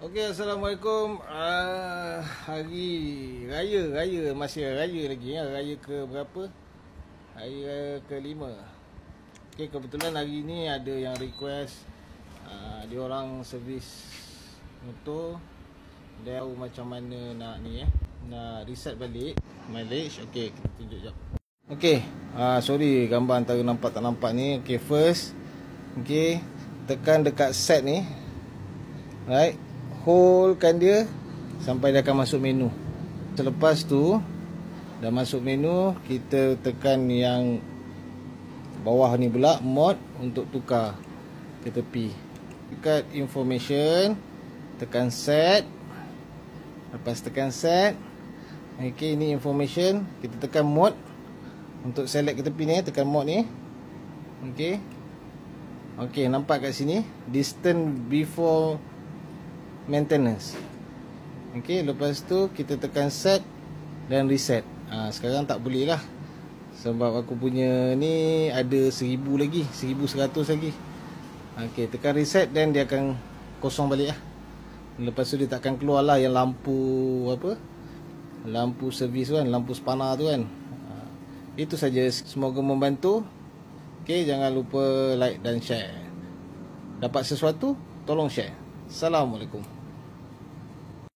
Okey, Assalamualaikum. Hari raya masih raya lagi ya. Raya ke berapa? Hari ke-5. Okey, kebetulan hari ni ada yang request dia orang servis motor. Dia tahu macam mana nak ni nak reset balik mileage. Okey, kita tunjuk jap. Okey, sorry gambar antara nampak tak nampak ni. Okey, first okey, tekan dekat set ni. Right, holdkan dia sampai dia akan masuk menu. Selepas tu dah masuk menu, kita tekan yang bawah ni pula, mode, untuk tukar ke tepi. Dekat information, tekan set. Lepas tekan set, okey, ni information, kita tekan mode untuk select ke tepi ni, tekan mode ni. Okey. Okey, nampak kat sini distance before maintenance. Okey, lepas tu kita tekan set dan reset. Sekarang tak boleh lah, sebab aku punya ni ada 1000 lagi, 1100 lagi. Okey, tekan reset dan dia akan kosong balik lah. Lepas tu dia takkan keluar lah yang lampu apa, lampu servis tu kan, lampu spana tu kan. Itu saja, semoga membantu. Okey, jangan lupa like dan share. Dapat sesuatu, tolong share. Assalamualaikum.